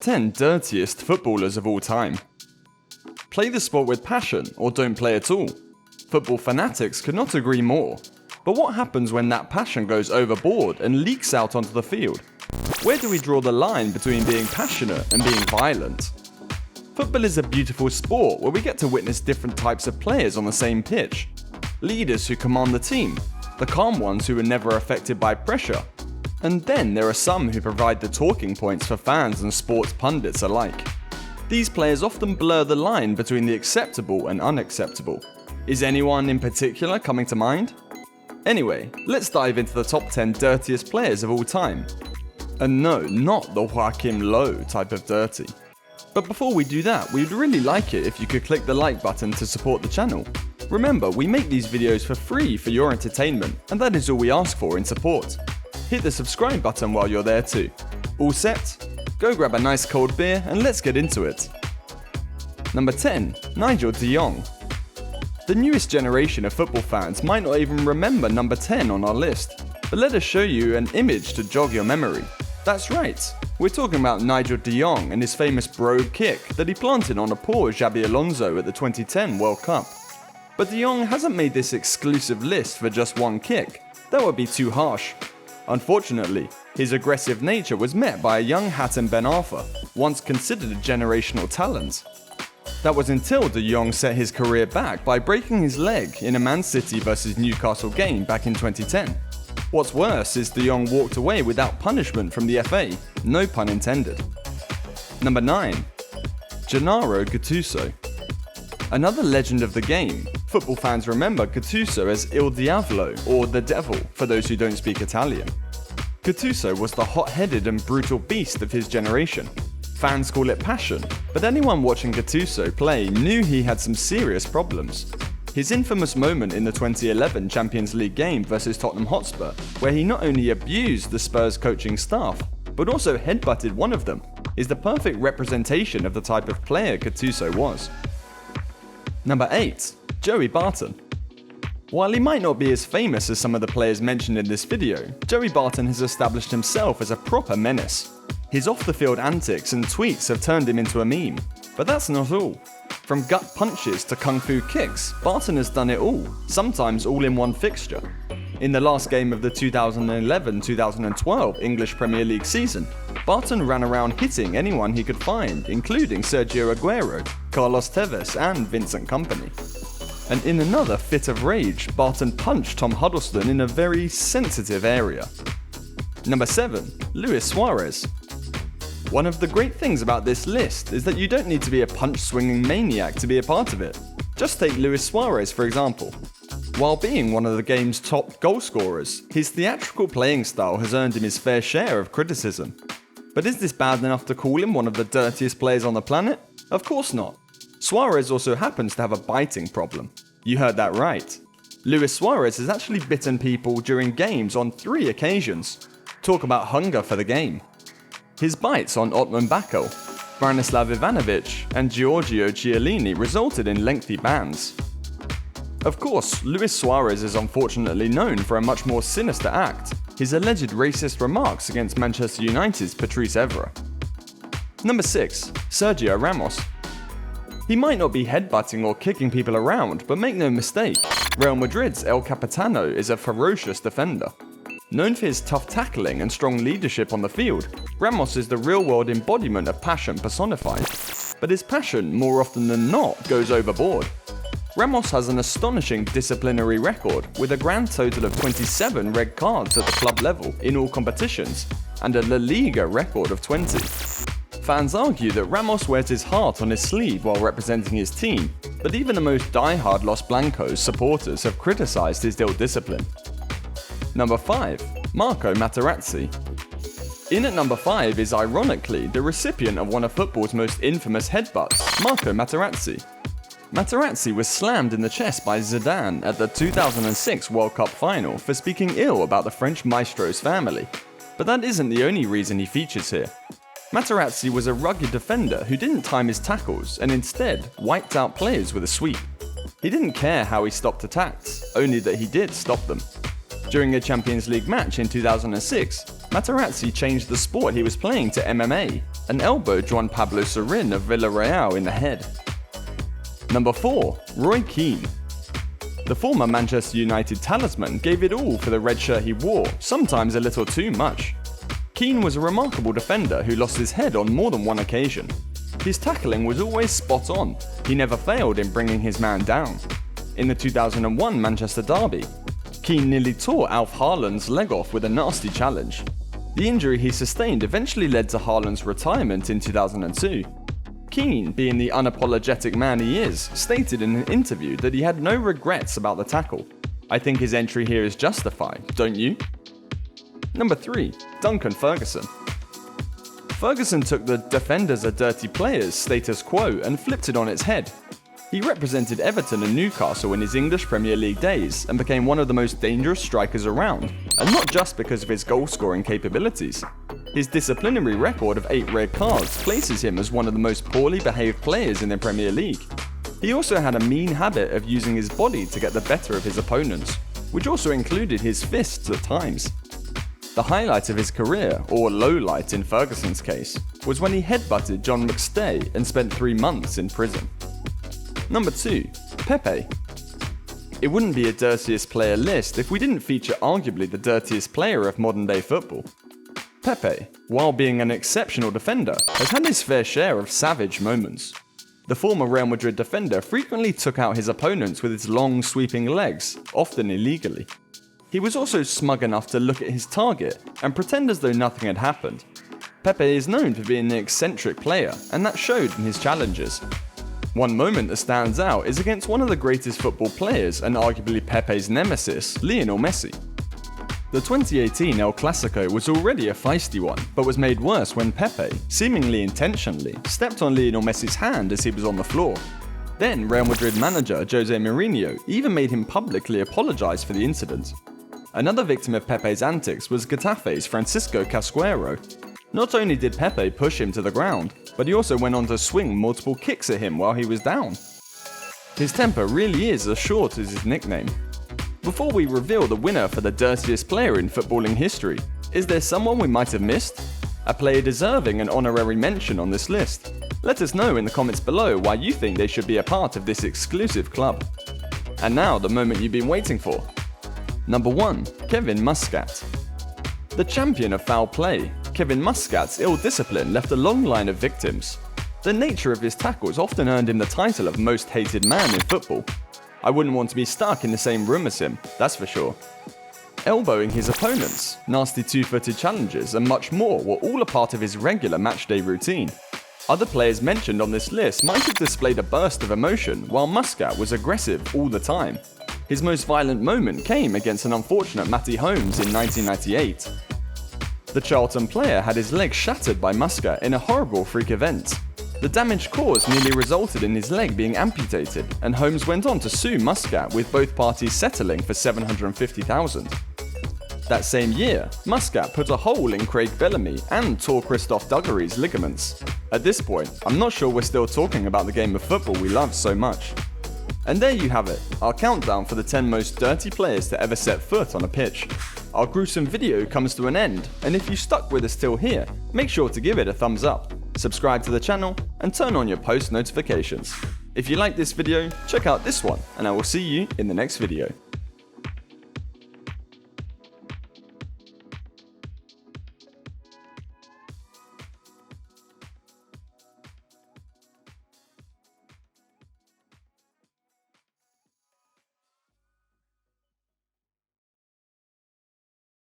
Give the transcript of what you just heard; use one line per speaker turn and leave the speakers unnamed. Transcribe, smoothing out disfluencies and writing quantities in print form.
10 dirtiest footballers of all time. Play the sport with passion or don't play at all. Football fanatics could not agree more. But what happens when that passion goes overboard and leaks out onto the field? Where do we draw the line between being passionate and being violent? Football is a beautiful sport where we get to witness different types of players on the same pitch. Leaders who command the team, the calm ones who are never affected by pressure, and then there are some who provide the talking points for fans and sports pundits alike. These players often blur the line between the acceptable and unacceptable. Is anyone in particular coming to mind? Anyway, let's dive into the top 10 dirtiest players of all time. And no, not the Joachim Low type of dirty. But before we do that, we'd really like it if you could click the like button to support the channel. Remember, we make these videos for free for your entertainment, and that is all we ask for in support. Hit the subscribe button while you're there too. All set? Go grab a nice cold beer and let's get into it. Number 10. Nigel de Jong. The newest generation of football fans might not even remember number 10 on our list, but let us show you an image to jog your memory. That's right, we're talking about Nigel de Jong and his famous brogue kick that he planted on a poor Xabi Alonso at the 2010 World Cup. But de Jong hasn't made this exclusive list for just one kick. That would be too harsh. Unfortunately, his aggressive nature was met by a young Hatem Ben Arfa, once considered a generational talent. That was until de Jong set his career back by breaking his leg in a Man City vs Newcastle game back in 2010. What's worse is de Jong walked away without punishment from the FA, no pun intended. Number 9. Gennaro Gattuso. Another legend of the game, football fans remember Gattuso as Il Diavolo, or the Devil for those who don't speak Italian. Gattuso was the hot-headed and brutal beast of his generation. Fans call it passion, but anyone watching Gattuso play knew he had some serious problems. His infamous moment in the 2011 Champions League game versus Tottenham Hotspur, where he not only abused the Spurs coaching staff, but also headbutted one of them, is the perfect representation of the type of player Gattuso was. Number 8. Joey Barton. While he might not be as famous as some of the players mentioned in this video, Joey Barton has established himself as a proper menace. His off-the-field antics and tweets have turned him into a meme. But that's not all. From gut punches to kung fu kicks, Barton has done it all, sometimes all in one fixture. In the last game of the 2011-2012 English Premier League season, Barton ran around hitting anyone he could find, including Sergio Aguero, Carlos Tevez and Vincent Kompany. And in another fit of rage, Barton punched Tom Huddleston in a very sensitive area. Number 7. Luis Suarez. One of the great things about this list is that you don't need to be a punch-swinging maniac to be a part of it. Just take Luis Suarez for example. While being one of the game's top goal scorers, his theatrical playing style has earned him his fair share of criticism. But is this bad enough to call him one of the dirtiest players on the planet? Of course not. Suarez also happens to have a biting problem. You heard that right. Luis Suarez has actually bitten people during games on 3 occasions. Talk about hunger for the game. His bites on Otman Bakel, Branislav Ivanovic and Giorgio Chiellini resulted in lengthy bans. Of course, Luis Suarez is unfortunately known for a much more sinister act, his alleged racist remarks against Manchester United's Patrice Evra. Number 6. Sergio Ramos. He might not be headbutting or kicking people around, but make no mistake, Real Madrid's El Capitano is a ferocious defender. Known for his tough tackling and strong leadership on the field, Ramos is the real-world embodiment of passion personified. But his passion, more often than not, goes overboard. Ramos has an astonishing disciplinary record, with a grand total of 27 red cards at the club level in all competitions, and a La Liga record of 20. Fans argue that Ramos wears his heart on his sleeve while representing his team, but even the most die-hard Los Blancos supporters have criticised his ill discipline. Number 5. Marco Materazzi. In at number 5 is ironically the recipient of one of football's most infamous headbutts, Marco Materazzi. Materazzi was slammed in the chest by Zidane at the 2006 World Cup final for speaking ill about the French maestro's family. But that isn't the only reason he features here. Materazzi was a rugged defender who didn't time his tackles and instead wiped out players with a sweep. He didn't care how he stopped attacks, only that he did stop them. During a Champions League match in 2006, Materazzi changed the sport he was playing to MMA and elbowed Juan Pablo Sorin of Villarreal in the head. Number 4. Roy Keane. The former Manchester United talisman gave it all for the red shirt he wore, sometimes a little too much. Keane was a remarkable defender who lost his head on more than one occasion. His tackling was always spot on, he never failed in bringing his man down. In the 2001 Manchester derby, Keane nearly tore Alf Haaland's leg off with a nasty challenge. The injury he sustained eventually led to Haaland's retirement in 2002. Keane, being the unapologetic man he is, stated in an interview that he had no regrets about the tackle. I think his entry here is justified, don't you? Number 3. Duncan Ferguson. Ferguson took the "defenders are dirty players" status quo and flipped it on its head. He represented Everton and Newcastle in his English Premier League days and became one of the most dangerous strikers around, and not just because of his goal-scoring capabilities. His disciplinary record of 8 red cards places him as one of the most poorly behaved players in the Premier League. He also had a mean habit of using his body to get the better of his opponents, which also included his fists at times. The highlight of his career, or lowlight in Ferguson's case, was when he headbutted John McStay and spent 3 months in prison. Number 2. Pepe. It wouldn't be a dirtiest player list if we didn't feature arguably the dirtiest player of modern day football. Pepe, while being an exceptional defender, has had his fair share of savage moments. The former Real Madrid defender frequently took out his opponents with his long sweeping legs, often illegally. He was also smug enough to look at his target and pretend as though nothing had happened. Pepe is known for being an eccentric player, and that showed in his challenges. One moment that stands out is against one of the greatest football players and arguably Pepe's nemesis, Lionel Messi. The 2018 El Clasico was already a feisty one, but was made worse when Pepe, seemingly intentionally, stepped on Lionel Messi's hand as he was on the floor. Then Real Madrid manager Jose Mourinho even made him publicly apologise for the incident. Another victim of Pepe's antics was Getafe's Francisco Casquero. Not only did Pepe push him to the ground, but he also went on to swing multiple kicks at him while he was down. His temper really is as short as his nickname. Before we reveal the winner for the dirtiest player in footballing history, is there someone we might have missed? A player deserving an honorary mention on this list? Let us know in the comments below why you think they should be a part of this exclusive club. And now the moment you've been waiting for. Number 1. Kevin Muscat. The champion of foul play, Kevin Muscat's ill discipline left a long line of victims. The nature of his tackles often earned him the title of most hated man in football. I wouldn't want to be stuck in the same room as him, that's for sure. Elbowing his opponents, nasty two-footed challenges and much more were all a part of his regular matchday routine. Other players mentioned on this list might have displayed a burst of emotion while Muscat was aggressive all the time. His most violent moment came against an unfortunate Matty Holmes in 1998. The Charlton player had his leg shattered by Muscat in a horrible freak event. The damage caused nearly resulted in his leg being amputated, and Holmes went on to sue Muscat, with both parties settling for $750,000. That same year, Muscat put a hole in Craig Bellamy and tore Christophe Dugarry's ligaments. At this point, I'm not sure we're still talking about the game of football we love so much. And there you have it, our countdown for the 10 most dirty players to ever set foot on a pitch. Our gruesome video comes to an end, and if you stuck with us till here, make sure to give it a thumbs up, subscribe to the channel, and turn on your post notifications. If you like this video, check out this one, and I will see you in the next video.